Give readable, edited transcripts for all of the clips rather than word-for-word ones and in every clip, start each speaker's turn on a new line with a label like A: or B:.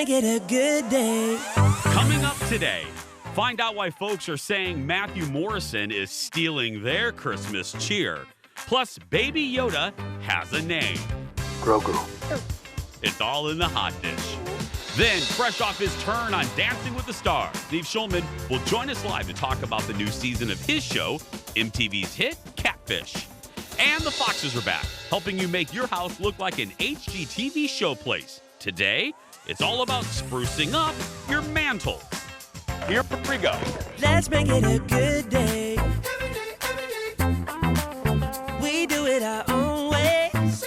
A: make it a good day.
B: Coming up today, find out why folks are saying Matthew Morrison is stealing their Christmas cheer. Plus, Baby Yoda has a name.
C: Grogu.
B: It's all in the hot dish. Then, fresh off his turn on Dancing with the Stars, Steve Schulman will join us live to talk about the new season of his show, MTV's hit Catfish. And the Foxes are back, helping you make your house look like an HGTV showplace. Today, it's all about sprucing up your mantle. Here we go.
A: Let's make it a good day. We do it our own way. Let's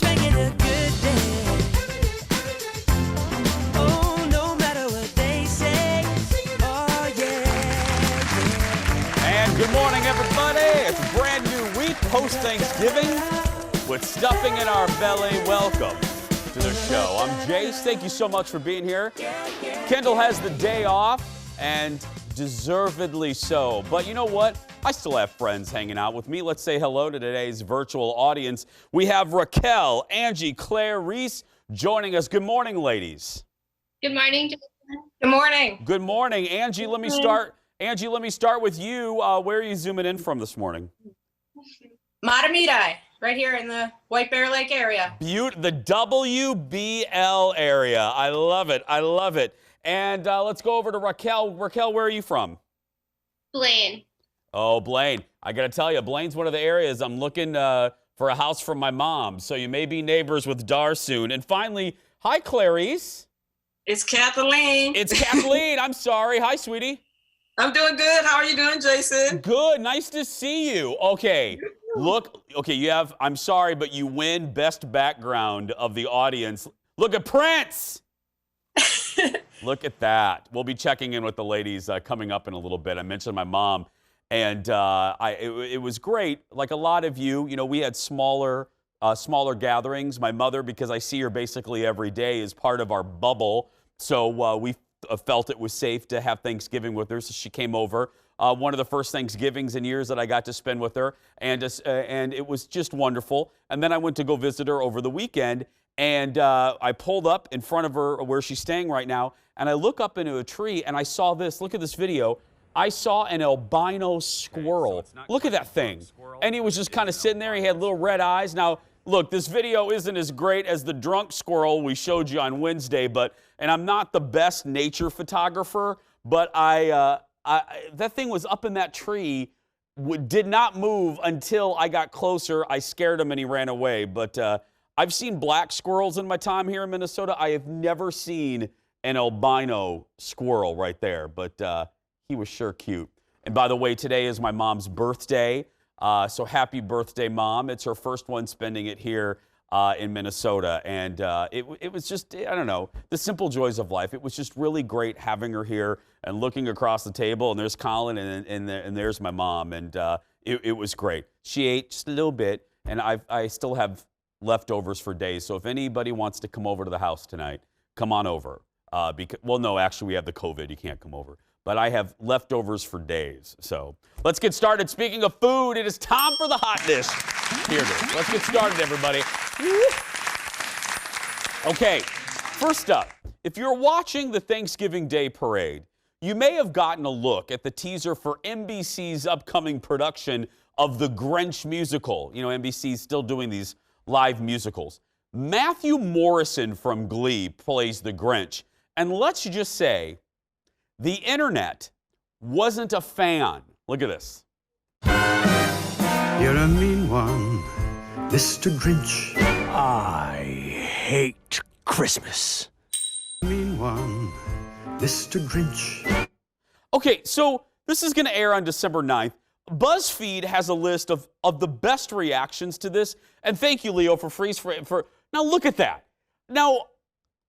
A: make it a good day. Oh, no matter what they say. Oh, yeah.
B: And good morning, everybody. It's a brand new week post-Thanksgiving with stuffing in our belly. Welcome to the show. I'm Jace. Thank you so much for being here. Kendall has the day off, and deservedly so. But you know what? I still have friends hanging out with me. Let's say hello to today's virtual audience. We have Raquel, Angie, Claire, Reese joining us. Good morning, ladies.
D: Good morning, Jason. Good morning.
B: Good morning. Angie, let me start. Angie, let me start with you. Where are you zooming in from this morning?
D: Matamidi, right here in the White Bear Lake area.
B: The WBL area. I love it. I love it. And let's go over to Raquel. Raquel, where are you from?
D: Blaine.
B: Oh, Blaine. I got to tell you, Blaine's one of the areas I'm looking for a house from my mom. So you may be neighbors with Dar soon. And finally, hi, Clarice.
E: It's Kathleen.
B: It's Kathleen. I'm sorry. Hi, sweetie.
E: I'm doing good. How are you doing, Jason?
B: Good. Nice to see you. Okay. Look, okay, I'm sorry, but you win best background of the audience. Look at Prince. Look at that. We'll be checking in with the ladies coming up in a little bit. I mentioned my mom, and it was great. Like a lot of you know, we had smaller gatherings. My mother, because I see her basically every day, is part of our bubble. So we felt it was safe to have Thanksgiving with her, so she came over. One of the first Thanksgivings in years that I got to spend with her, and it was just wonderful. And then I went to go visit her over the weekend, and I pulled up in front of her where she's staying right now, and I look up into a tree, and I saw this. Look at this video. I saw an albino squirrel. Okay, so look at that thing. And he was just kind of sitting there. He had little red eyes. Now, look, this video isn't as great as the drunk squirrel we showed you on Wednesday, and I'm not the best nature photographer, but that thing was up in that tree, did not move until I got closer. I scared him and he ran away. But I've seen black squirrels in my time here in Minnesota. I have never seen an albino squirrel right there, but he was sure cute. And by the way, today is my mom's birthday. So happy birthday, Mom. It's her first one spending it here in Minnesota. And it was just, I don't know, the simple joys of life. It was just really great having her here and looking across the table. And there's Colin and there's my mom. And it was great. She ate just a little bit, and I still have leftovers for days. So if anybody wants to come over to the house tonight, come on over. Well, no, actually, we have the COVID. You can't come over. But I have leftovers for days. So let's get started. Speaking of food, it is time for the hot dish. Here it is. Let's get started, everybody. Okay, first up, if you're watching the Thanksgiving Day Parade, you may have gotten a look at the teaser for NBC's upcoming production of the Grinch musical. You know, NBC's still doing these live musicals. Matthew Morrison from Glee plays the Grinch. And let's just say, the internet wasn't a fan. Look at this.
C: You're a mean one, Mr. Grinch.
F: I hate Christmas.
C: Mean one, Mr. Grinch.
B: Okay, so this is going to air on December 9th. BuzzFeed has a list of the best reactions to this. And thank you, Leo, for freeze for. Now look at that. Now,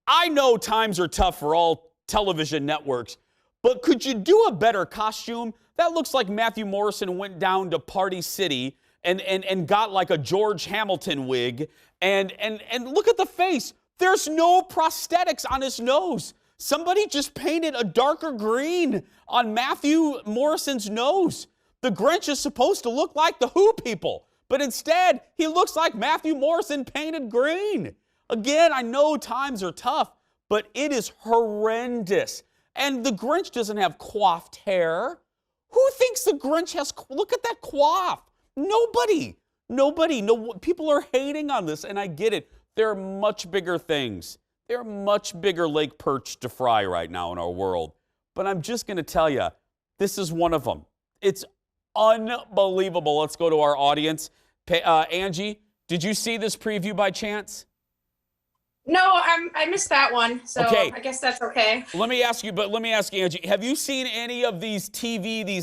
B: I know times are tough for all television networks, but could you do a better costume? That looks like Matthew Morrison went down to Party City and got like a George Hamilton wig. And look at the face. There's no prosthetics on his nose. Somebody just painted a darker green on Matthew Morrison's nose. The Grinch is supposed to look like the Who people, but instead he looks like Matthew Morrison painted green. Again, I know times are tough, but it is horrendous. And the Grinch doesn't have coiffed hair. Who thinks the Grinch has, look at that coif. Nobody. No, people are hating on this, and I get it. There are much bigger things. There are much bigger lake perch to fry right now in our world. But I'm just going to tell you, this is one of them. It's unbelievable. Let's go to our audience. Angie, did you see this preview by chance?
D: No, I missed that one, so
B: Okay.
D: I guess that's okay.
B: Let me ask you, Angie, have you seen any of these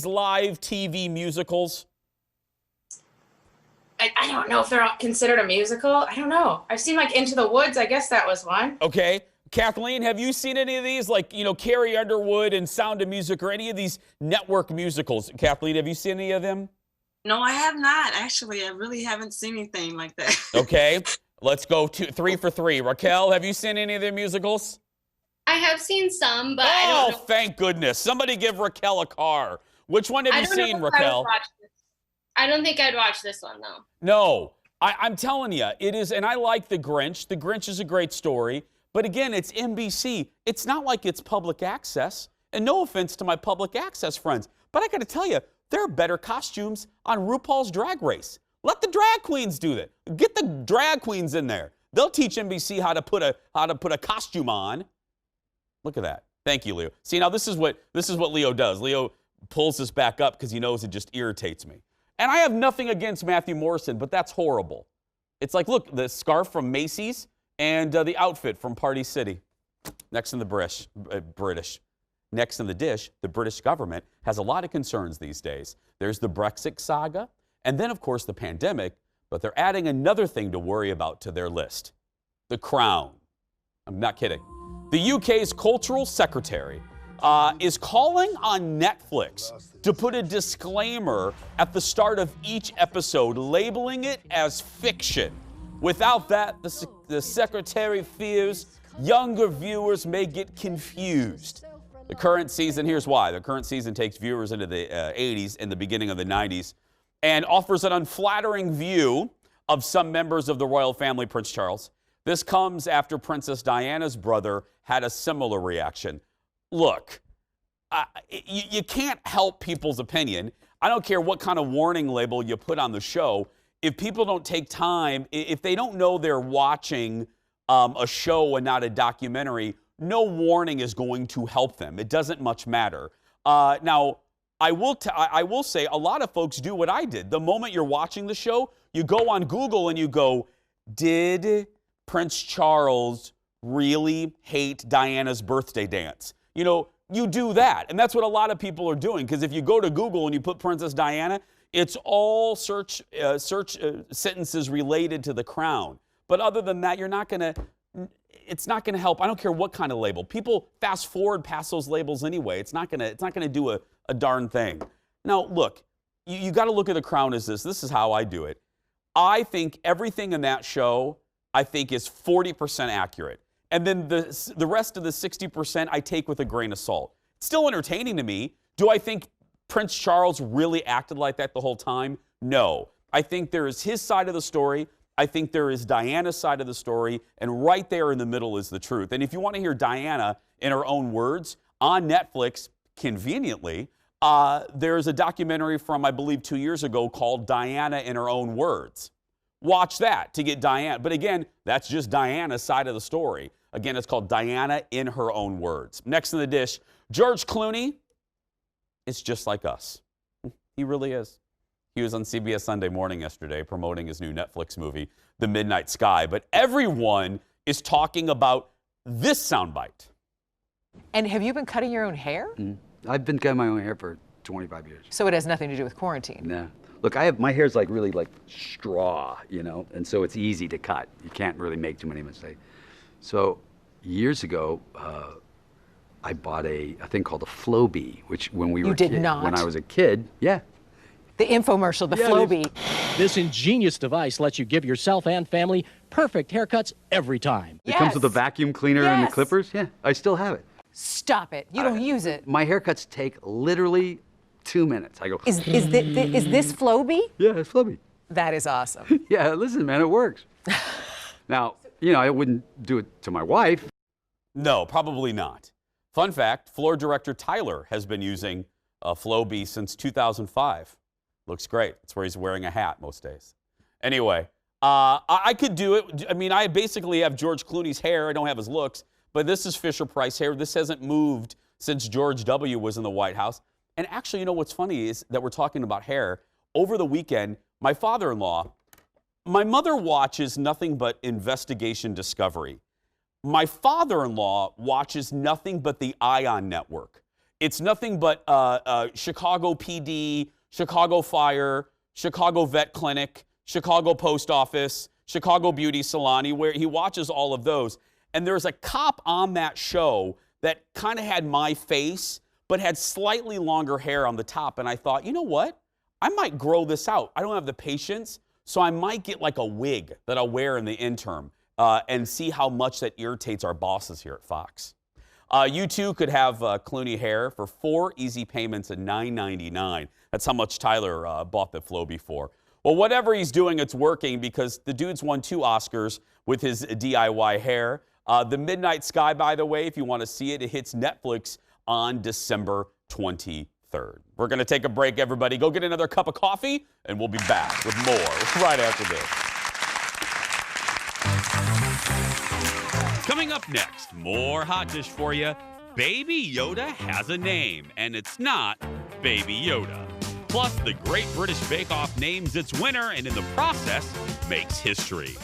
B: live TV musicals?
D: I don't know if they're considered a musical. I don't know. I've seen like Into the Woods. I guess that was one.
B: Okay. Kathleen, have you seen any of these? Like, Carrie Underwood and Sound of Music or any of these network musicals? Kathleen, have you seen any of them?
E: No, I have not. Actually, I really haven't seen anything like that.
B: Okay. Let's go to 3 for 3. Raquel, have you seen any of their musicals?
G: I have seen some, but I don't know.
B: Thank goodness. Somebody give Raquel a car. Which one have you seen, Raquel?
G: I don't think I'd watch this one, though.
B: No. I'm telling you, it is, and I like The Grinch. The Grinch is a great story. But again, it's NBC. It's not like it's public access. And no offense to my public access friends, but I got to tell you, there are better costumes on RuPaul's Drag Race. Let the drag queens do that. Get the drag queens in there. They'll teach NBC how to put a costume on. Look at that. Thank you, Leo. See, now this is what Leo does. Leo pulls this back up because he knows it just irritates me. And I have nothing against Matthew Morrison, but that's horrible. It's like, look, the scarf from Macy's and the outfit from Party City. Next in the British. Next in the dish, the British government has a lot of concerns these days. There's the Brexit saga, and then, of course, the pandemic, but they're adding another thing to worry about to their list, the Crown. I'm not kidding. The UK's cultural secretary is calling on Netflix to put a disclaimer at the start of each episode, labeling it as fiction. Without that, the secretary fears younger viewers may get confused. The current season, here's why. The current season takes viewers into the 80s and the beginning of the 90s and offers an unflattering view of some members of the royal family, Prince Charles. This comes after Princess Diana's brother had a similar reaction. Look, you can't help people's opinion. I don't care what kind of warning label you put on the show. If people don't take time, if they don't know they're watching a show and not a documentary, no warning is going to help them. It doesn't much matter. Now, I will say a lot of folks do what I did. The moment you're watching the show, you go on Google and you go, did Prince Charles really hate Diana's birthday dance? You do that. And that's what a lot of people are doing. Because if you go to Google and you put Princess Diana, it's all search sentences related to the crown. But other than that, it's not going to help. I don't care what kind of label. People fast forward past those labels anyway. It's not going to do a darn thing. Now, look, you got to look at the crown as this. This is how I do it. I think everything in that show, I think, is 40% accurate. And then the rest of the 60% I take with a grain of salt. It's still entertaining to me. Do I think Prince Charles really acted like that the whole time? No. I think there is his side of the story. I think there is Diana's side of the story. And right there in the middle is the truth. And if you want to hear Diana in her own words, on Netflix, conveniently, there's a documentary from, I believe, 2 years ago called Diana in Her Own Words. Watch that to get Diana. But again, that's just Diana's side of the story. Again, it's called Diana in Her Own Words. Next in the dish, George Clooney is just like us. He really is. He was on CBS Sunday Morning yesterday promoting his new Netflix movie, The Midnight Sky. But everyone is talking about this soundbite.
H: And have you been cutting your own hair?
I: I've been cutting my own hair for 25 years.
H: So it has nothing to do with quarantine?
I: No. Look, my hair's like really like straw, and so it's easy to cut. You can't really make too many mistakes. So years ago, I bought a thing called a Flowbee, which when we were
H: You did not?
I: when I was a kid, yeah.
H: The infomercial, the Flowbee.
J: This ingenious device lets you give yourself and family perfect haircuts every time.
I: It comes with a vacuum cleaner and the
H: Yes.
I: clippers. Yeah, I still have it.
H: Stop it. You don't use it.
I: My haircuts take literally 2 minutes. I go,
H: Is this Flowbee?
I: yeah, it's Flowbee.
H: That is awesome.
I: Yeah, listen, man, it works. Now, I wouldn't do it to my wife.
B: No, probably not. Fun fact, floor director Tyler has been using Flowbee since 2005. Looks great. That's where he's wearing a hat most days. Anyway, I could do it. I mean, I basically have George Clooney's hair. I don't have his looks, but this is Fisher-Price hair. This hasn't moved since George W. was in the White House. And actually, what's funny is that we're talking about hair. Over the weekend, my father-in-law, my mother watches nothing but Investigation Discovery. My father-in-law watches nothing but the Ion Network. It's nothing but Chicago PD, Chicago Fire, Chicago Vet Clinic, Chicago Post Office, Chicago Beauty Salon, where he watches all of those. And there's a cop on that show that kind of had my face, but had slightly longer hair on the top. And I thought, you know what? I might grow this out. I don't have the patience, so I might get like a wig that I'll wear in the interim and see how much that irritates our bosses here at Fox. You too could have Clooney hair for 4 easy payments at $9.99. That's how much Tyler bought the Flowbee for. Well, whatever he's doing, it's working because the dude's won 2 Oscars with his DIY hair. The Midnight Sky, by the way, if you want to see it, it hits Netflix on December 23rd. We're going to take a break, everybody. Go get another cup of coffee, and we'll be back with more right after this. Coming up next, more hot dish for you. Baby Yoda has a name, and it's not Baby Yoda. Plus, the Great British Bake Off names its winner, and in the process, makes history.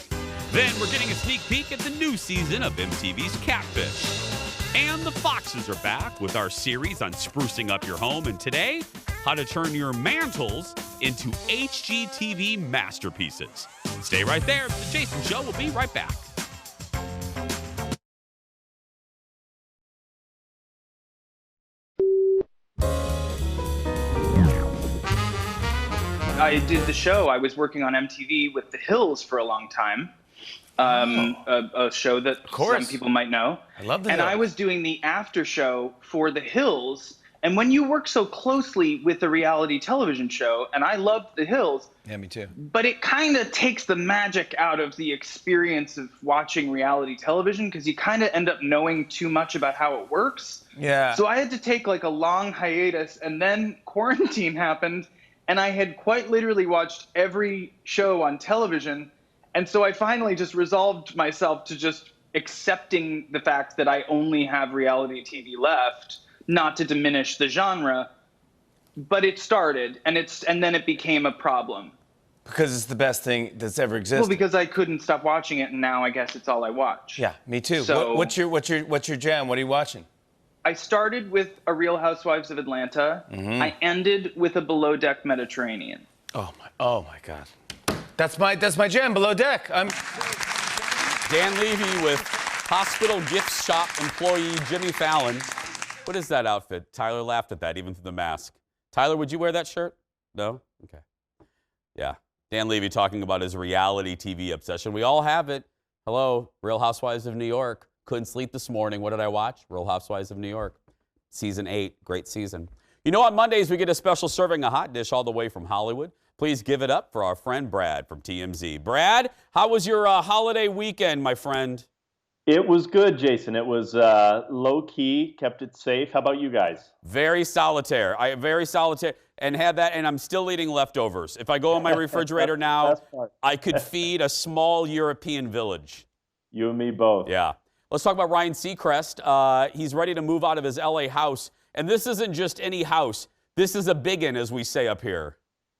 B: Then we're getting a sneak peek at the new season of MTV's Catfish. And the Foxes are back with our series on sprucing up your home. And today, how to turn your mantles into HGTV masterpieces. Stay right there. The Jason Show will be right back.
K: I did the show. I was working on MTV with The Hills for a long time. A show that some people might know.
L: I love The
K: Hills. And I was doing the after show for The Hills. And when you work so closely with a reality television show, and I loved The Hills.
L: Yeah, me too.
K: But it kind of takes the magic out of the experience of watching reality television because you kind of end up knowing too much about how it works.
L: Yeah.
K: So I had to take like a long hiatus, and then quarantine happened, and I had quite literally watched every show on television. And so I finally just resolved myself to just accepting the fact that I only have reality TV left, not to diminish the genre, but it started and then it became a problem.
L: Because it's the best thing that's ever existed.
K: Well, because I couldn't stop watching it, and now I guess it's all I watch.
L: Yeah, me too.
K: So,
L: what's your jam? What are you watching?
K: I started with a Real Housewives of Atlanta.
L: Mm-hmm.
K: I ended with a Below Deck Mediterranean.
L: Oh my God. That's my jam, Below Deck.
B: Dan Levy with hospital gift shop employee Jimmy Fallon. What is that outfit? Tyler laughed at that even through the mask. Tyler, would you wear that shirt? No? Okay. Yeah. Dan Levy talking about his reality TV obsession. We all have it. Hello, Real Housewives of New York. Couldn't sleep this morning. What did I watch? Real Housewives of New York. Season 8. Great season. On Mondays, we get a special serving of hot dish all the way from Hollywood. Please give it up for our friend Brad from TMZ. Brad, how was your holiday weekend, my friend?
M: It was good, Jason. It was low-key, kept it safe. How about you guys?
B: Very solitaire. And had that, and I'm still eating leftovers. If I go in my refrigerator now, I could feed a small European village.
M: You and me both.
B: Yeah. Let's talk about Ryan Seacrest. He's ready to move out of his LA house. And this isn't just any house. This is a biggin', as we say up here.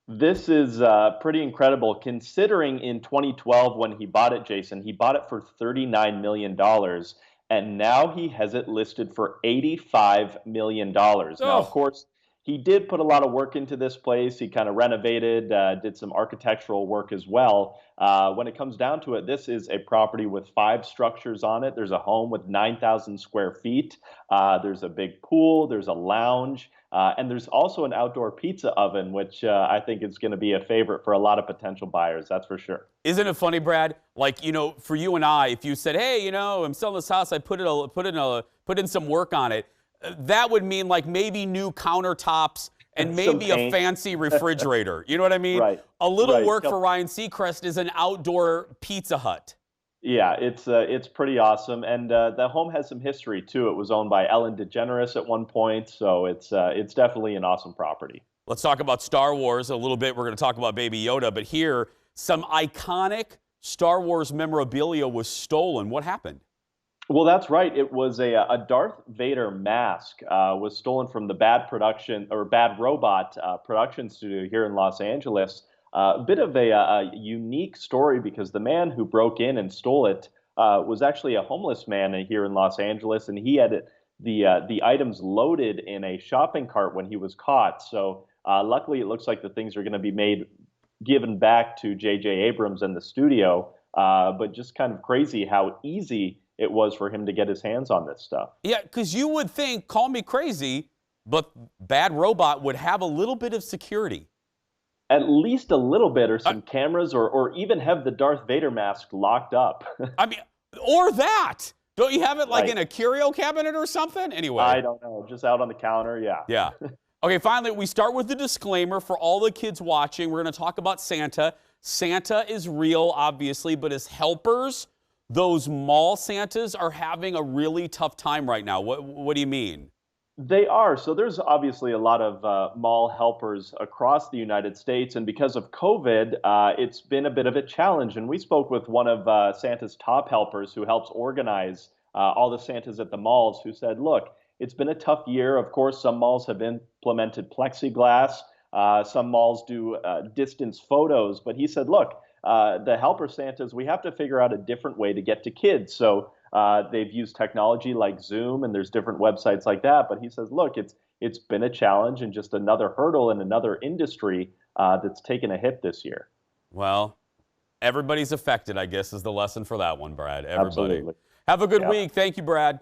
M: This is pretty incredible, considering in 2012 when he bought it, Jason, he bought it for $39 million, and now he has it listed for $85 million. Now, of course, he did put a lot of work into this place. He kind of renovated, did some architectural work as well. When it comes down to it, this is a property with 5 structures on it. There's a home with 9,000 square feet. There's a big pool. There's a lounge. And there's also an outdoor pizza oven, which I think is going to be a favorite for a lot of potential buyers. That's for sure.
B: Isn't it funny, Brad? Like, for you and I, if you said, hey, I'm selling this house, I put in some work on it. That would mean like maybe new countertops and maybe a fancy refrigerator. You know what I mean?
M: Right.
B: A little work for Ryan Seacrest is an outdoor Pizza Hut.
M: Yeah, it's pretty awesome, and the home has some history too. It was owned by Ellen DeGeneres at one point, so it's definitely an awesome property.
B: Let's talk about Star Wars a little bit. We're going to talk about Baby Yoda, but here, some iconic Star Wars memorabilia was stolen. What happened?
M: Well, that's right. It was a Darth Vader mask was stolen from the Bad Robot production studio here in Los Angeles. A bit of a unique story because the man who broke in and stole it was actually a homeless man here in Los Angeles, and he had the items loaded in a shopping cart when he was caught. So luckily, it looks like the things are going to be given back to J.J. Abrams and the studio. But just kind of crazy how easy it was for him to get his hands on this stuff.
B: Yeah, because you would think, call me crazy, but Bad Robot would have a little bit of security.
M: At least a little bit, or some cameras, or even have the Darth Vader mask locked up.
B: I mean, or that. Don't you have it like
M: Right.
B: in a curio cabinet or something? Anyway.
M: I don't know, just out on the counter, yeah.
B: Yeah. Okay, finally, we start with the disclaimer for all the kids watching. We're going to talk about Santa. Santa is real, obviously, but as helpers, those mall Santas are having a really tough time right now. What do you mean?
M: They are. So there's obviously a lot of mall helpers across the United States, and because of COVID, it's been a bit of a challenge. And we spoke with one of Santa's top helpers who helps organize all the Santas at the malls, who said, look, it's been a tough year. Of course, some malls have implemented plexiglass. Some malls do distance photos. But he said, look, the helper Santas, we have to figure out a different way to get to kids. So they've used technology like Zoom, and there's different websites like that. But he says, look, it's been a challenge and just another hurdle in another industry that's taken a hit this year.
B: Well, everybody's affected, I guess, is the lesson for that one, Brad. Everybody.
M: Absolutely.
B: Have a good
M: Yeah.
B: week. Thank you, Brad.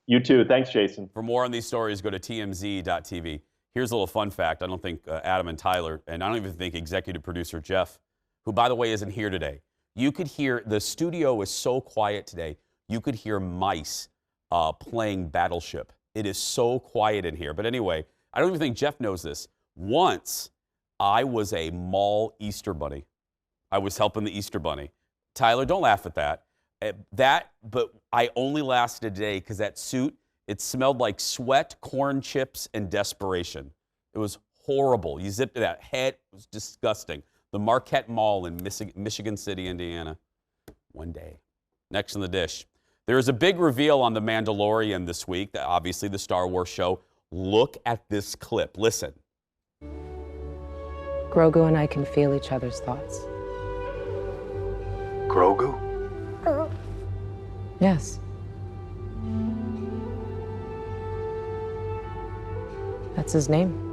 M: You too. Thanks, Jason.
B: For more on these stories, go to tmz.tv. Here's a little fun fact. I don't think Adam and Tyler, and I don't even think executive producer Jeff, who, by the way, isn't here today. You could hear, the studio is so quiet today, you could hear mice playing Battleship. It is so quiet in here. But anyway, I don't even think Jeff knows this. Once, I was a mall Easter bunny. I was helping the Easter bunny. Tyler, don't laugh at that. But I only lasted a day because that suit, it smelled like sweat, corn chips, and desperation. It was horrible. You zipped that head. It was disgusting. The Marquette Mall in Michigan City, Indiana. One day. Next on the dish. There is a big reveal on The Mandalorian this week, obviously the Star Wars show. Look at this clip. Listen.
N: Grogu and I can feel each other's thoughts.
C: Grogu?
N: Yes. That's his name.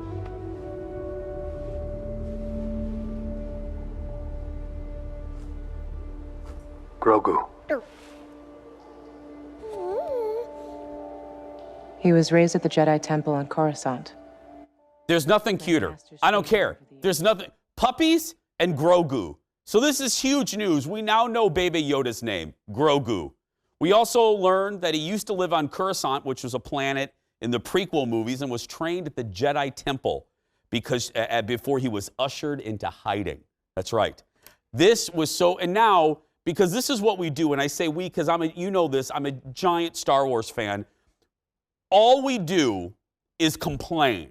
C: Grogu.
N: He was raised at the Jedi Temple on Coruscant.
B: There's nothing cuter. I don't care. There's nothing. Puppies and Grogu. So this is huge news. We now know Baby Yoda's name, Grogu. We also learned that he used to live on Coruscant, which was a planet in the prequel movies, and was trained at the Jedi Temple because before he was ushered into hiding. That's right. This was so, and now, because this is what we do, and I say we because you know this, I'm a giant Star Wars fan. All we do is complain.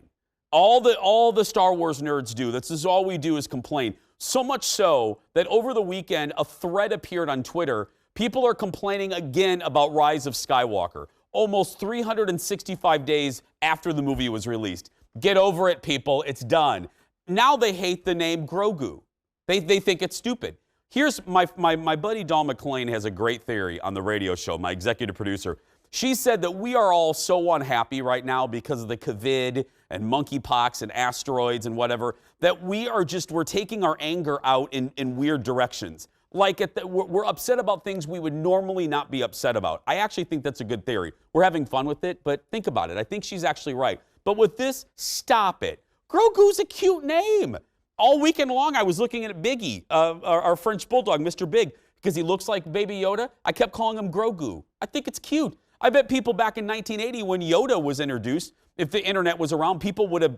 B: All the Star Wars nerds do. This is all we do is complain. So much so that over the weekend, a thread appeared on Twitter. People are complaining again about Rise of Skywalker, almost 365 days after the movie was released. Get over it, people. It's done. Now they hate the name Grogu. They think it's stupid. Here's my buddy Dawn McClain has a great theory on the radio show, my executive producer. She said that we are all so unhappy right now because of the COVID and monkeypox and asteroids and whatever, that we're taking our anger out in weird directions. Like we're upset about things we would normally not be upset about. I actually think that's a good theory. We're having fun with it, but think about it. I think she's actually right. But with this, stop it. Grogu's a cute name. All weekend long, I was looking at Biggie, our French bulldog, Mr. Big, because he looks like Baby Yoda. I kept calling him Grogu. I think it's cute. I bet people back in 1980 when Yoda was introduced, if the internet was around, people would have,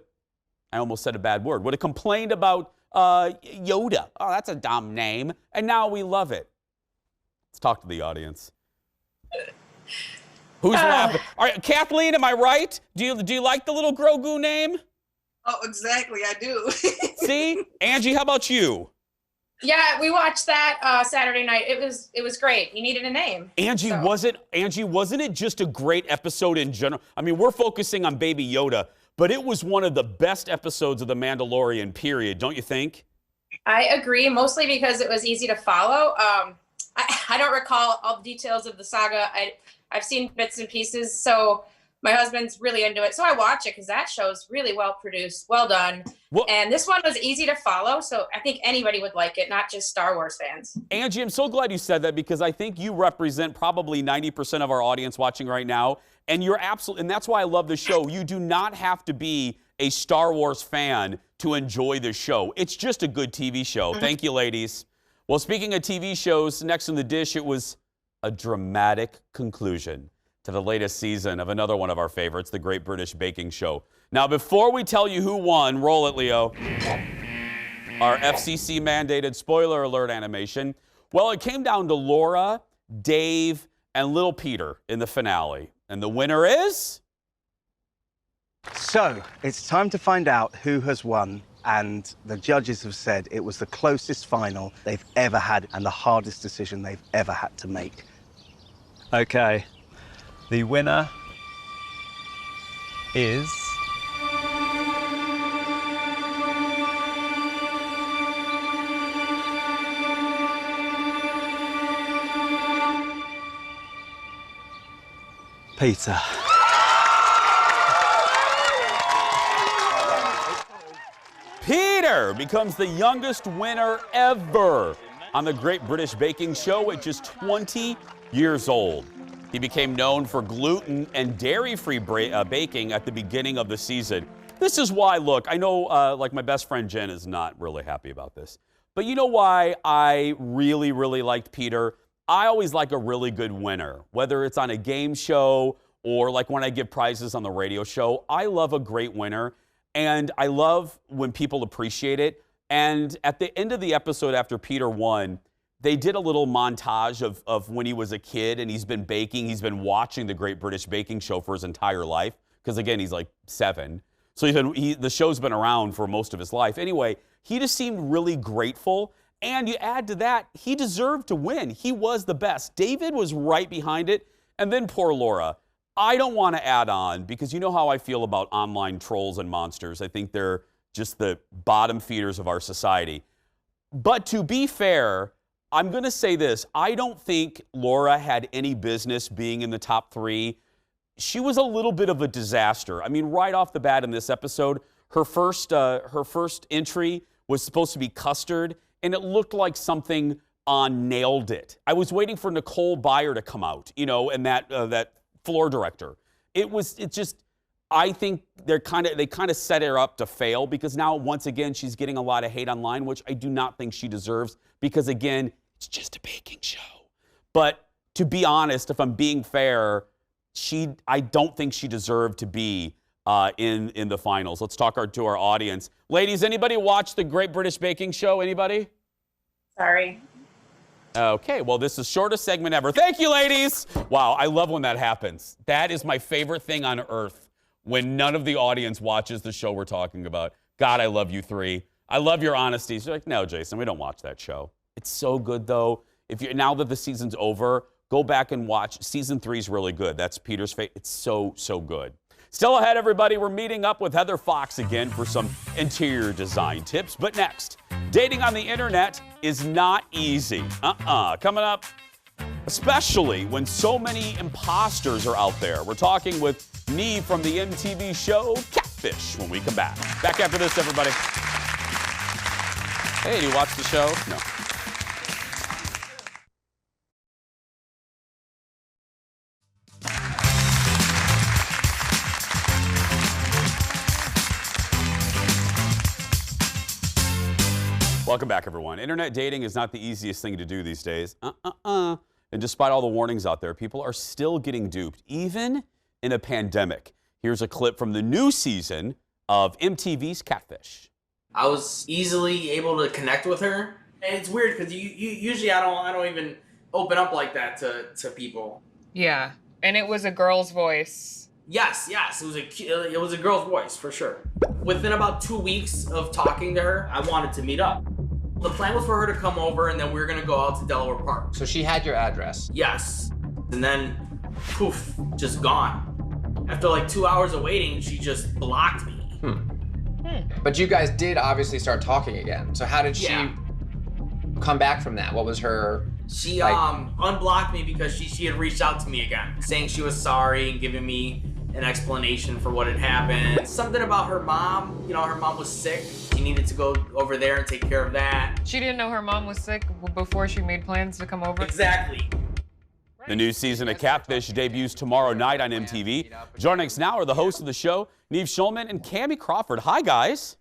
B: I almost said a bad word, would have complained about Yoda. Oh, that's a dumb name. And now we love it. Let's talk to the audience. Who's laughing? All right, Kathleen, am I right? Do you like the little Grogu name?
E: Oh, exactly. I do.
B: See? Angie, how about you?
D: Yeah, we watched that Saturday night. It was great. You needed a name.
B: Angie, wasn't it just a great episode in general? I mean, we're focusing on Baby Yoda, but it was one of the best episodes of The Mandalorian, period, don't you think?
D: I agree, mostly because it was easy to follow. I don't recall all the details of the saga. I've seen bits and pieces, so my husband's really into it. So I watch it because that show's really well produced, well done. And this one was easy to follow, so I think anybody would like it, not just Star Wars fans.
B: Angie, I'm so glad you said that because I think you represent probably 90% of our audience watching right now, and you're absolutely, and that's why I love the show. You do not have to be a Star Wars fan to enjoy the show. It's just a good TV show. Thank you, ladies. Well, speaking of TV shows, next in the dish, it was a dramatic conclusion to the latest season of another one of our favorites, The Great British Baking Show. Now, before we tell you who won, roll it, Leo, our FCC-mandated spoiler alert animation, well, it came down to Laura, Dave, and Little Peter in the finale. And the winner is...
O: So, it's time to find out who has won, and the judges have said it was the closest final they've ever had and the hardest decision they've ever had to make.
P: Okay, the winner is... Peter.
B: Peter becomes the youngest winner ever on the Great British Baking Show at just 20 years old. He became known for gluten and dairy-free baking at the beginning of the season. This is why, look, I know like my best friend Jen is not really happy about this, but you know why I really, really liked Peter? I always like a really good winner, whether it's on a game show or like when I give prizes on the radio show. I love a great winner. And I love when people appreciate it. And at the end of the episode after Peter won, they did a little montage of when he was a kid and he's been baking. He's been watching the Great British Baking Show for his entire life. Because again, he's like 7. So the show's been around for most of his life. Anyway, he just seemed really grateful. And you add to that, he deserved to win. He was the best. David was right behind it. And then poor Laura. I don't want to add on because you know how I feel about online trolls and monsters. I think they're just the bottom feeders of our society. But to be fair, I'm going to say this. I don't think Laura had any business being in the top 3. She was a little bit of a disaster. I mean, right off the bat in this episode, her first entry was supposed to be custard, and it looked like something on Nailed It. I was waiting for Nicole Byer to come out, you know, and that floor director. I think they kind of set her up to fail because now once again she's getting a lot of hate online, which I do not think she deserves because again, it's just a baking show. But to be honest, if I'm being fair, I don't think she deserved to be in the finals. Let's talk to our audience. Ladies, anybody watch the Great British Baking Show? Anybody?
D: Sorry.
B: Okay, well, this is the shortest segment ever. Thank you, ladies. Wow, I love when that happens. That is my favorite thing on earth, when none of the audience watches the show we're talking about. God, I love you 3. I love your honesty. You're like, no, Jason, we don't watch that show. It's so good, though. Now that the season's over, go back and watch. Season 3 is really good. That's Peter's fate. It's so, so good. Still ahead, everybody, we're meeting up with Heather Fox again for some interior design tips. But next, dating on the internet is not easy. Coming up, especially when so many imposters are out there. We're talking with Neve from the MTV show Catfish when we come back. Back after this, everybody. Hey, do you watch the show? No. Welcome back, everyone. Internet dating is not the easiest thing to do these days. And despite all the warnings out there, people are still getting duped, even in a pandemic. Here's a clip from the new season of MTV's Catfish.
Q: I was easily able to connect with her. And it's weird because usually I don't even open up like that to people.
R: Yeah, and it was a girl's voice.
Q: Yes, it was a girl's voice for sure. Within about 2 weeks of talking to her, I wanted to meet up. The plan was for her to come over, and then we were gonna go out to Delaware Park.
S: So she had your address?
Q: Yes, and then poof, just gone. After like 2 hours of waiting, she just blocked me.
S: But you guys did obviously start talking again. So how did she come back from that? What was her?
Q: She unblocked me because she had reached out to me again, saying she was sorry and giving me an explanation for what had happened. Something about her mom, you know, her mom was sick. She needed to go over there and take care of that.
R: She didn't know her mom was sick before she made plans to come over?
Q: Exactly.
B: The new season of Catfish debuts tomorrow night on MTV. Joining us now are the hosts of the show, Neve Schulman and Cammie Crawford. Hi, guys.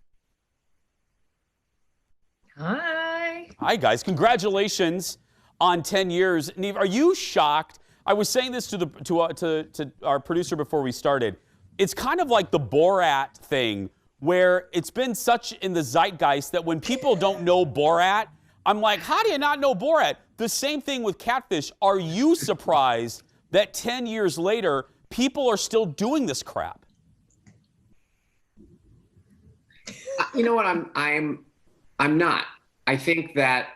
R: Hi.
B: Hi, guys. Congratulations on 10 years. Neve, are you shocked? I was saying this to our producer before we started. It's kind of like the Borat thing, where it's been such in the zeitgeist that when people don't know Borat, I'm like, how do you not know Borat? The same thing with Catfish. Are you surprised that 10 years later, people are still doing this crap?
T: You know what? I'm not. I think that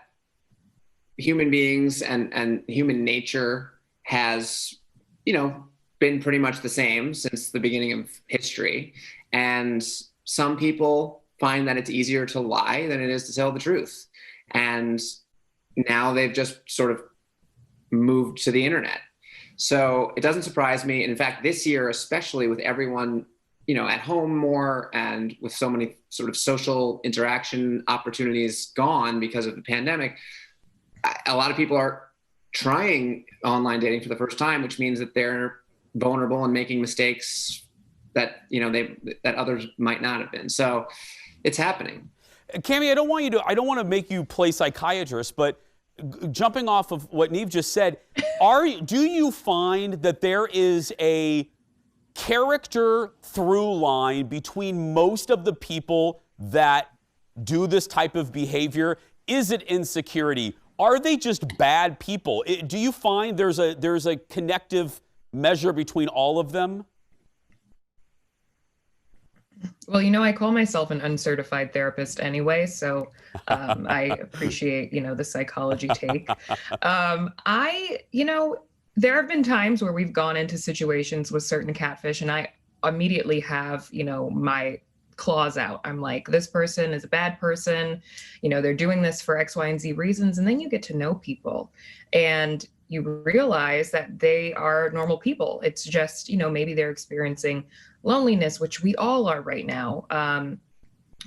T: human beings and human nature has, you know, been pretty much the same since the beginning of history. And some people find that it's easier to lie than it is to tell the truth. And now they've just sort of moved to the internet. So it doesn't surprise me. And in fact, this year, especially with everyone, you know, at home more and with so many sort of social interaction opportunities gone because of the pandemic, a lot of people are trying online dating for the first time, which means that they're vulnerable and making mistakes that, you know, that others might not have been. So it's happening.
B: Cammie, I don't want to make you play psychiatrist, but jumping off of what Neve just said, do you find that there is a character through line between most of the people that do this type of behavior? Is it insecurity? Are they just bad people? Do you find there's a connective measure between all of them?
R: Well, you know, I call myself an uncertified therapist anyway, so I appreciate, you know, the psychology take. You know, there have been times where we've gone into situations with certain catfish and I immediately have, you know, my claws out. I'm like, this person is a bad person. You know, they're doing this for X, Y, and Z reasons. And then you get to know people and you realize that they are normal people. It's just, you know, maybe they're experiencing loneliness, which we all are right now.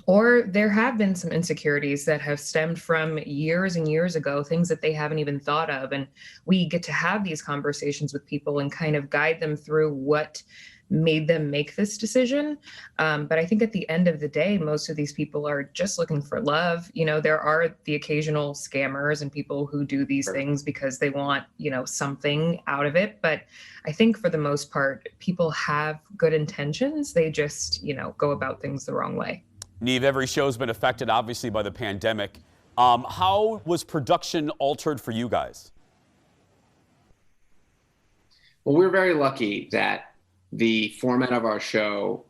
R: Or there have been some insecurities that have stemmed from years and years ago, things that they haven't even thought of. And we get to have these conversations with people and kind of guide them through what made them make this decision. But I think at the end of the day, most of these people are just looking for love. You know, there are the occasional scammers and people who do these things because they want, you know, something out of it. But I think for the most part, people have good intentions. They just, you know, go about things the wrong way.
B: Neve, every show's been affected, obviously, by the pandemic. How was production altered for you guys?
T: Well, we're very lucky that the format of our show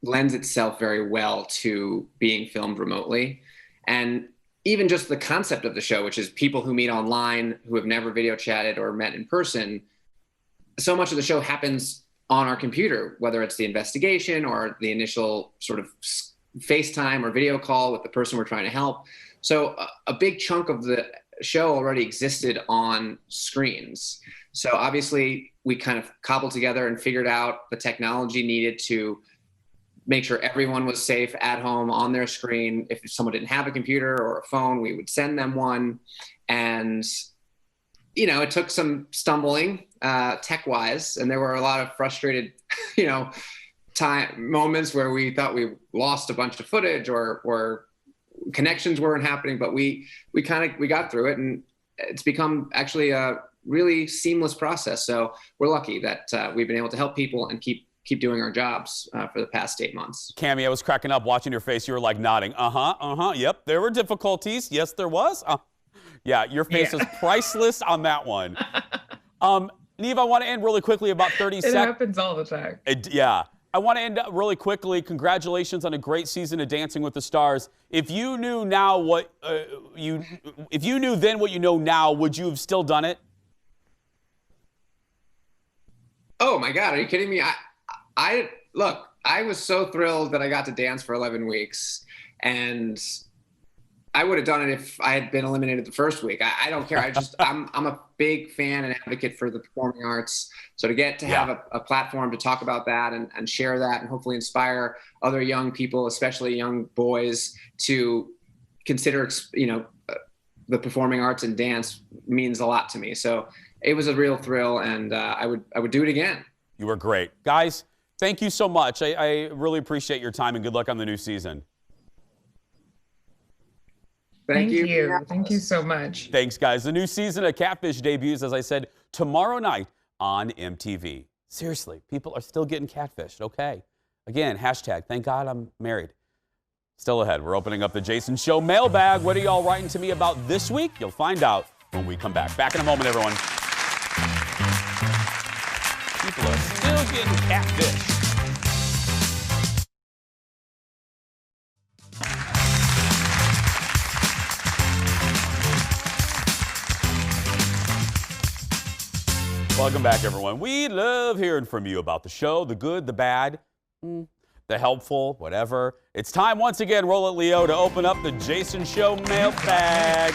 T: lends itself very well to being filmed remotely. And even just the concept of the show, which is people who meet online, who have never video chatted or met in person, so much of the show happens on our computer, whether it's the investigation or the initial sort of FaceTime or video call with the person we're trying to help. So a big chunk of the show already existed on screens. So obviously we kind of cobbled together and figured out the technology needed to make sure everyone was safe at home on their screen. If someone didn't have a computer or a phone, we would send them one. And, you know, it took some stumbling tech-wise, and there were a lot of frustrated, you know, moments where we thought we lost a bunch of footage or connections weren't happening, but we got through it, and it's become actually a really seamless process. So we're lucky that we've been able to help people and keep doing our jobs for the past 8 months.
B: Cammie, I was cracking up watching your face. You were like nodding. Yep, there were difficulties. Yes, there was. Yeah, your face is priceless on that one. Neve, I want to end really quickly, about 30 seconds.
R: It happens all the time.
B: Yeah. I want to end really quickly. Congratulations on a great season of Dancing with the Stars. If you knew now what if you knew then what you know now, would you have still done it?
T: Oh my God, are you kidding me? Look, I was so thrilled that I got to dance for 11 weeks, and I would have done it if I had been eliminated the first week. I don't care. I'm a big fan and advocate for the performing arts. So to get to have a platform to talk about that and share that and hopefully inspire other young people, especially young boys, to consider, the performing arts and dance means a lot to me. So it was a real thrill, and I would do it again.
B: You were great. Guys, thank you so much. I really appreciate your time, and good luck on the new season.
T: Thank you.
R: Thank you so much.
B: Thanks, guys. The new season of Catfish debuts, as I said, tomorrow night on MTV. Seriously, people are still getting catfished. Okay. Again, hashtag, thank God I'm married. Still ahead, we're opening up the Jason Show mailbag. What are y'all writing to me about this week? You'll find out when we come back. Back in a moment, everyone. People are still getting catfished. Welcome back, everyone. We love hearing from you about the show, the good, the bad, the helpful, whatever. It's time once again, roll it, Leo, to open up the Jason Show mailbag.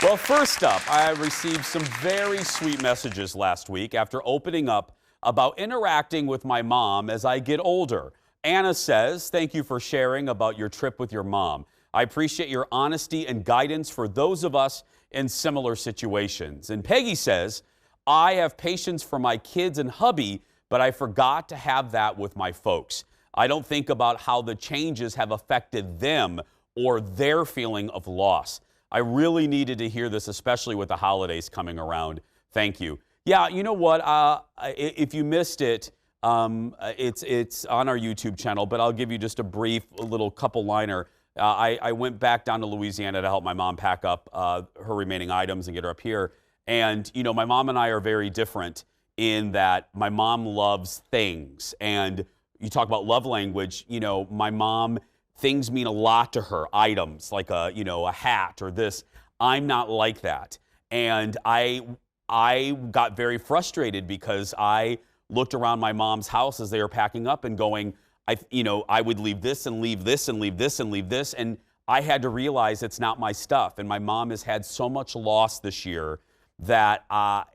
B: Well, first up, I received some very sweet messages last week after opening up about interacting with my mom as I get older. Anna says, thank you for sharing about your trip with your mom. I appreciate your honesty and guidance for those of us in similar situations. And Peggy says, I have patience for my kids and hubby, but I forgot to have that with my folks. I don't think about how the changes have affected them or their feeling of loss. I really needed to hear this, especially with the holidays coming around. Thank you. Yeah, you know what? If you missed it, it's on our YouTube channel, but I'll give you just a brief little couple-liner. I went back down to Louisiana to help my mom pack up her remaining items and get her up here. And, you know, my mom and I are very different in that my mom loves things. And you talk about love language, you know, my mom, things mean a lot to her, items like a hat or this. I'm not like that. And I got very frustrated because I looked around my mom's house as they were packing up and going, I would leave this and leave this and leave this and leave this. And I had to realize it's not my stuff. And my mom has had so much loss this year that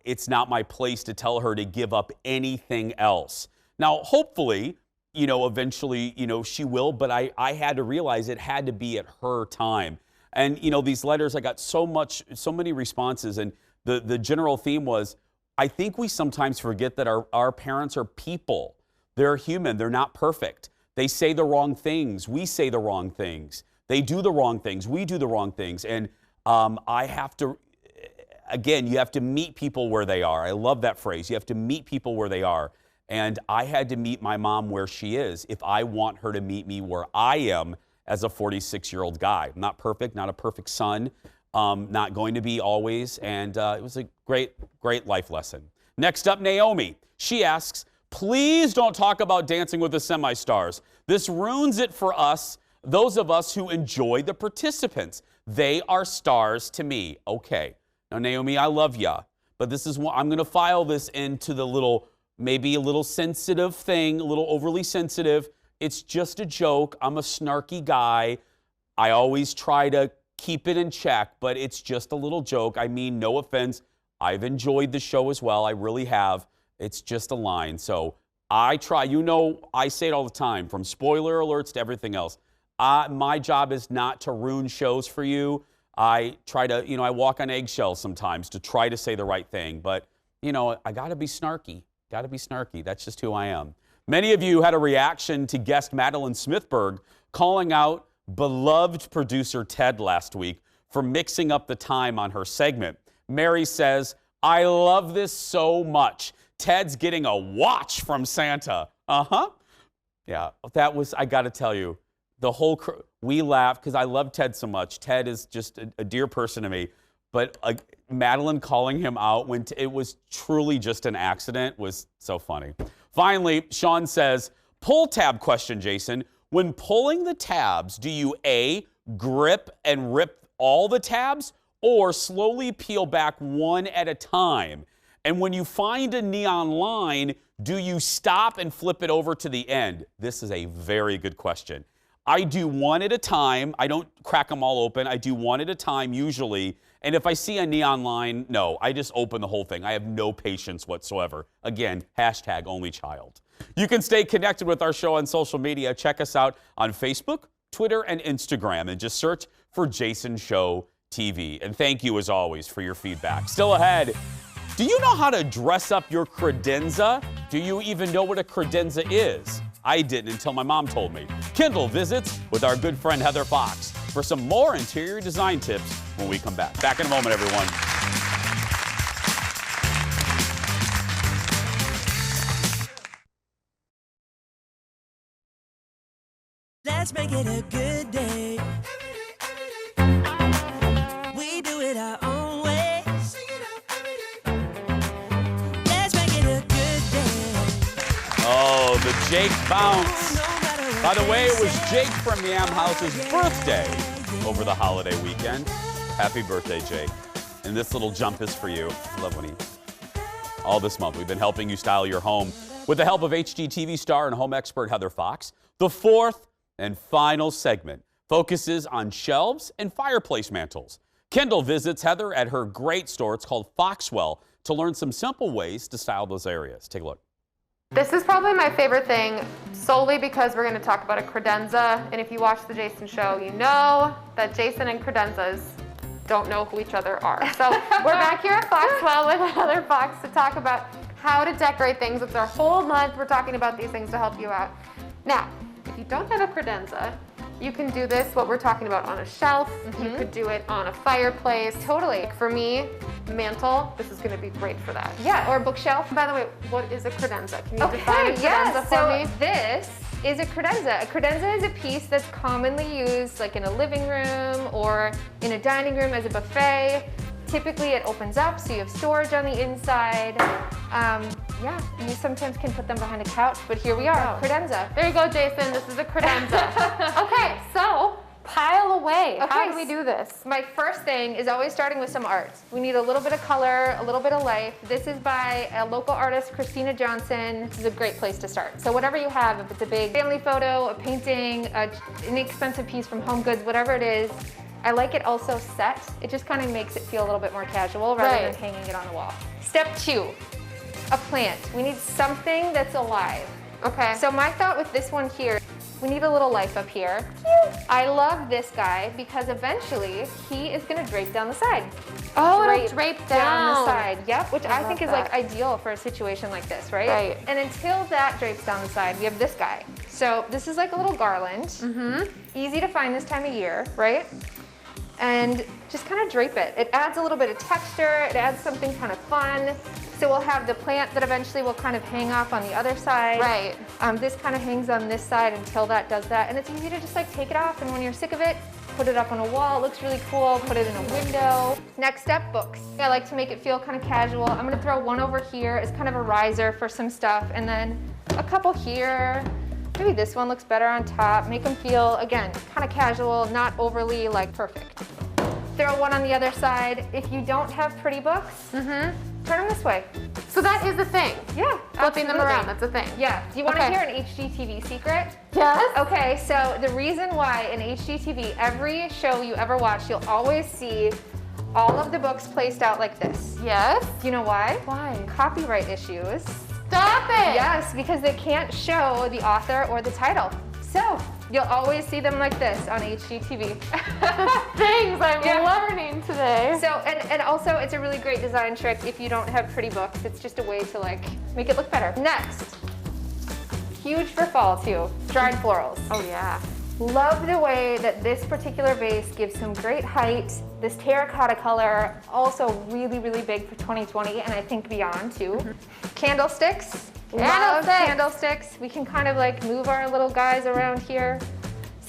B: it's not my place to tell her to give up anything else. Now, hopefully, eventually, she will. But I had to realize it had to be at her time. And, these letters, I got so many responses. And the general theme was, I think we sometimes forget that our parents are people. They're human. They're not perfect. They say the wrong things. We say the wrong things. They do the wrong things. We do the wrong things. And I have to, again, you have to meet people where they are. I love that phrase. You have to meet people where they are. And I had to meet my mom where she is if I want her to meet me where I am as a 46-year-old guy. I'm not perfect, not a perfect son, not going to be always. And it was a great, great life lesson. Next up, Naomi. She asks, please don't talk about Dancing with the Semi-Stars. This ruins it for us, those of us who enjoy the participants. They are stars to me. Okay. Now, Naomi, I love ya, but this is what I'm going to file this into the maybe a little sensitive thing, a little overly sensitive. It's just a joke. I'm a snarky guy. I always try to keep it in check, but it's just a little joke. I mean, no offense. I've enjoyed the show as well. I really have. It's just a line. So I try, I say it all the time, from spoiler alerts to everything else. My job is not to ruin shows for you. I try to, I walk on eggshells sometimes to try to say the right thing. But, I got to be snarky. Got to be snarky. That's just who I am. Many of you had a reaction to guest Madeline Smithberg calling out beloved producer Ted last week for mixing up the time on her segment. Mary says, I love this so much. Ted's getting a watch from Santa. Yeah, that was, I got to tell you, we laughed because I love Ted so much. Ted is just a dear person to me. But Madeline calling him out when it was truly just an accident was so funny. Finally, Sean says, pull tab question, Jason. When pulling the tabs, do you A, grip and rip all the tabs, or slowly peel back one at a time? And when you find a neon line, do you stop and flip it over to the end? This is a very good question. I do one at a time. I don't crack them all open. I do one at a time usually. And if I see a neon line, no, I just open the whole thing. I have no patience whatsoever. Again, #onlychild. You can stay connected with our show on social media. Check us out on Facebook, Twitter, and Instagram, and just search for Jason Show TV. And thank you, as always, for your feedback. Still ahead, do you know how to dress up your credenza? Do you even know what a credenza is? I didn't until my mom told me. Kindle visits with our good friend Heather Fox for some more interior design tips when we come back. Back in a moment, everyone.
A: Let's make it a good day. We do it our own way. Let's make it a good day.
B: Oh, the Jake bounce. By the way, it was Jake from Yam House's birthday over the holiday weekend. Happy birthday, Jake. And this little jump is for you. I love when all this month we've been helping you style your home with the help of HGTV star and home expert Heather Fox. The fourth and final segment focuses on shelves and fireplace mantles. Kendall visits Heather at her great store. It's called Foxwell to learn some simple ways to style those areas. Take a look.
U: This is probably my favorite thing, solely because we're going to talk about a credenza. And if you watch the Jason show, you know that Jason and credenzas don't know who each other are. So we're back here at Foxwell with Heather Fox to talk about how to decorate things. It's our whole month. We're talking about these things to help you out. Now, if you don't have a credenza, you can do this, what we're talking about, on a shelf. You could do it on a fireplace. Totally. For me, mantle, this is going to be great for that.
V: Yeah, or a bookshelf.
U: By the way, what is a credenza? Can you define a credenza for me?
V: This is a credenza. A credenza is a piece that's commonly used like in a living room or in a dining room as a buffet. Typically it opens up so you have storage on the inside. Yeah, you sometimes can put them behind a couch, but here we are, credenza.
U: There you go, Jason, this is a credenza. Okay, so pile away.
V: Okay,
U: How do we do this?
V: My first thing is always starting with some art. We need a little bit of color, a little bit of life. This is by a local artist, Christina Johnson. This is a great place to start. So whatever you have, if it's a big family photo, a painting, an inexpensive piece from Home Goods, whatever it is, I like it also set. It just kind of makes it feel a little bit more casual rather than hanging it on the wall. Step 2, a plant. We need something that's alive.
U: Okay.
V: So my thought with this one here, we need a little life up here. Cute. I love this guy because eventually he is gonna drape down the side.
U: Oh, it'll drape down
V: the side. Yep, which I think is like ideal for a situation like this, right?
U: Right.
V: And until that drapes down the side, we have this guy. So this is like a little garland. Easy to find this time of year, right? And just kind of drape it. It adds a little bit of texture, it adds something kind of fun. So we'll have the plant that eventually will kind of hang off on the other side.
U: Right.
V: This kind of hangs on this side until that does that. And it's easy to just like take it off, and when you're sick of it, put it up on a wall. It looks really cool, put it in a window. Next step, books. I like to make it feel kind of casual. I'm gonna throw one over here as kind of a riser for some stuff, and then a couple here. Maybe this one looks better on top. Make them feel, again, kind of casual, not overly like perfect. Throw one on the other side. If you don't have pretty books, turn them this way.
U: So that is the thing?
V: Yeah,
U: Flipping them around, that's the thing?
V: Yeah. Do you want to hear an HGTV secret?
U: Yes.
V: Okay, so the reason why in HGTV, every show you ever watch, you'll always see all of the books placed out like this.
U: Yes.
V: Do you know why?
U: Why?
V: Copyright issues.
U: Stop it!
V: Yes, because they can't show the author or the title. So you'll always see them like this on HGTV.
U: Things I'm learning today.
V: So, and also it's a really great design trick if you don't have pretty books. It's just a way to like make it look better. Next, huge for fall too, dried florals.
U: Oh yeah.
V: Love the way that this particular vase gives some great height. This terracotta color, also really, really big for 2020 and I think beyond too. Candlesticks. Love candlesticks. We can kind of like move our little guys around here.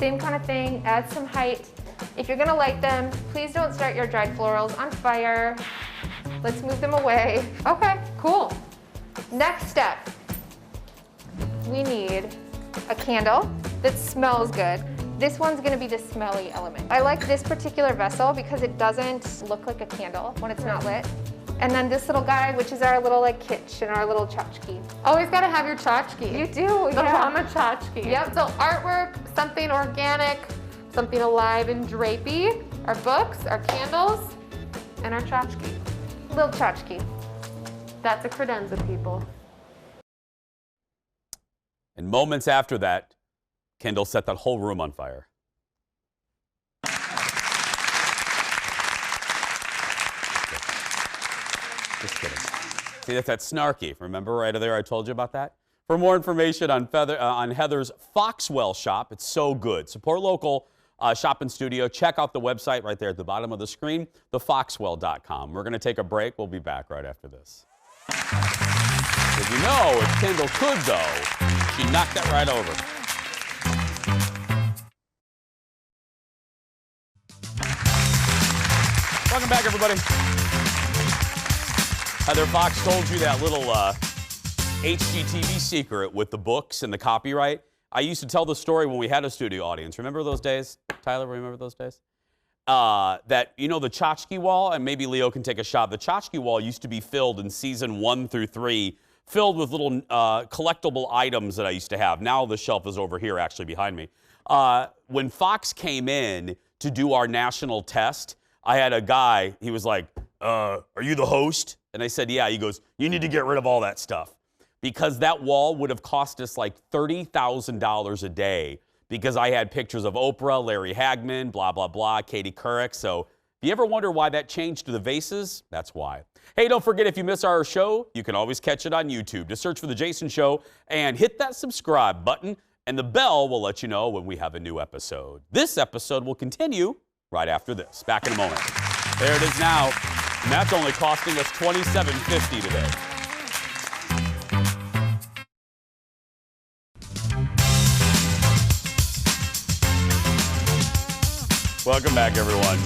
V: Same kind of thing, add some height. If you're gonna light them, please don't start your dried florals on fire. Let's move them away. Okay, cool. Next step, we need a candle that smells good. This one's gonna be the smelly element. I like this particular vessel because it doesn't look like a candle when it's not lit. And then this little guy, which is our little like kitsch and our little tchotchke. Always gotta have your tchotchke. You do, the mama tchotchke. Yep, so artwork, something organic, something alive and drapey, our books, our candles, and our tchotchke. Little tchotchke. That's a credenza, people.
B: And moments after that, Kendall set that whole room on fire. Just kidding. See, that's that snarky. Remember right there I told you about that? For more information on Heather's Foxwell shop, it's so good. Support local shop and studio. Check out the website right there at the bottom of the screen, thefoxwell.com. We're going to take a break. We'll be back right after this. Because you know, if Kendall could, though, she'd knock that right over. Welcome back, everybody. Heather Fox told you that little HGTV secret with the books and the copyright. I used to tell the story when we had a studio audience. Remember those days? Tyler, remember those days? That, you know, the tchotchke wall, and maybe Leo can take a shot. The tchotchke wall used to be filled in season 1 through 3, filled with little collectible items that I used to have. Now the shelf is over here, actually, behind me. When Fox came in to do our national test, I had a guy, he was like, are you the host? And I said, yeah. He goes, you need to get rid of all that stuff. Because that wall would have cost us like $30,000 a day because I had pictures of Oprah, Larry Hagman, blah, blah, blah, Katie Couric. So if you ever wonder why that changed to the vases, that's why. Hey, don't forget, if you miss our show, you can always catch it on YouTube. Just search for The Jason Show and hit that subscribe button, and the bell will let you know when we have a new episode. This episode will continue right after this. Back in a moment. There it is now. And that's only costing us $27.50 today. Welcome back, everyone.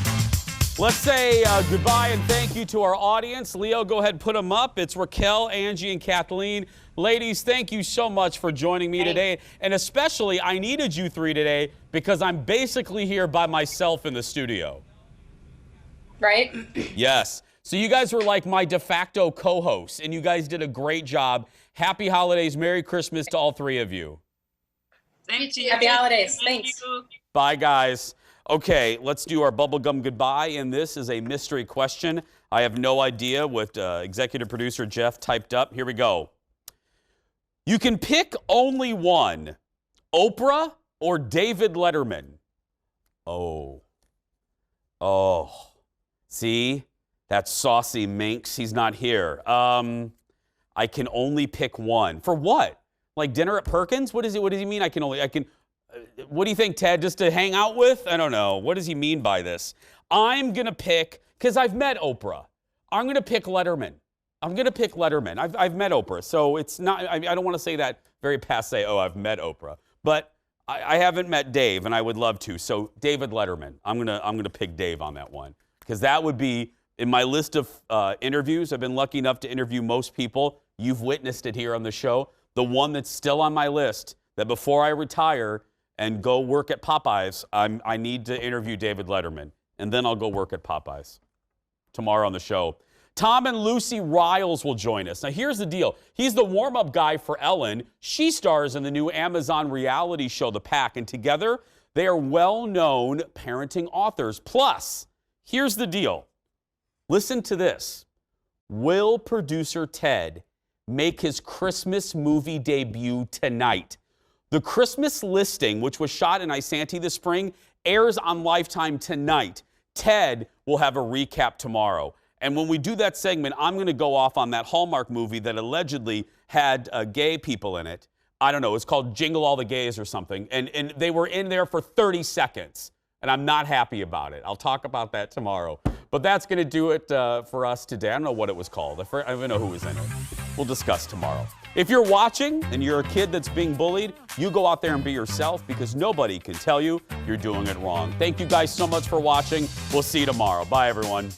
B: Let's say goodbye and thank you to our audience. Leo, go ahead and put them up. It's Raquel, Angie, and Kathleen. Ladies, thank you so much for joining me today. And especially, I needed you three today because I'm basically here by myself in the studio.
D: Right?
B: Yes. So you guys were like my de facto co-hosts, and you guys did a great job. Happy holidays. Merry Christmas to all three of you.
D: Thank you. Happy holidays. Thanks.
B: Bye, guys. Okay, let's do our bubblegum goodbye, and this is a mystery question. I have no idea what executive producer Jeff typed up. Here we go. You can pick only one, Oprah or David Letterman. Oh. See? That saucy minx, he's not here. I can only pick one. For what? Like dinner at Perkins? What does he mean what do you think, Ted? Just to hang out with? I don't know. What does he mean by this? I'm going to pick, because I've met Oprah. I'm going to pick Letterman. I've met Oprah. So it's not, I don't want to say that very passe, oh, I've met Oprah. But I haven't met Dave, and I would love to. So David Letterman. I'm gonna pick Dave on that one. Because that would be, in my list of interviews, I've been lucky enough to interview most people. You've witnessed it here on the show. The one that's still on my list, that before I retire and go work at Popeyes, I need to interview David Letterman. And then I'll go work at Popeyes tomorrow on the show. Tom and Lucy Riles will join us. Now, here's the deal. He's the warm-up guy for Ellen. She stars in the new Amazon reality show, The Pack. And together, they are well-known parenting authors. Plus, here's the deal. Listen to this. Will producer Ted make his Christmas movie debut tonight? The Christmas Listing, which was shot in Isanti this spring, airs on Lifetime tonight. Ted will have a recap tomorrow. And when we do that segment, I'm going to go off on that Hallmark movie that allegedly had gay people in it. I don't know. It's called Jingle All the Gays or something. And they were in there for 30 seconds. And I'm not happy about it. I'll talk about that tomorrow. But that's going to do it for us today. I don't know what it was called. I don't even know who was in it. We'll discuss tomorrow. If you're watching and you're a kid that's being bullied, you go out there and be yourself because nobody can tell you you're doing it wrong. Thank you guys so much for watching. We'll see you tomorrow. Bye, everyone.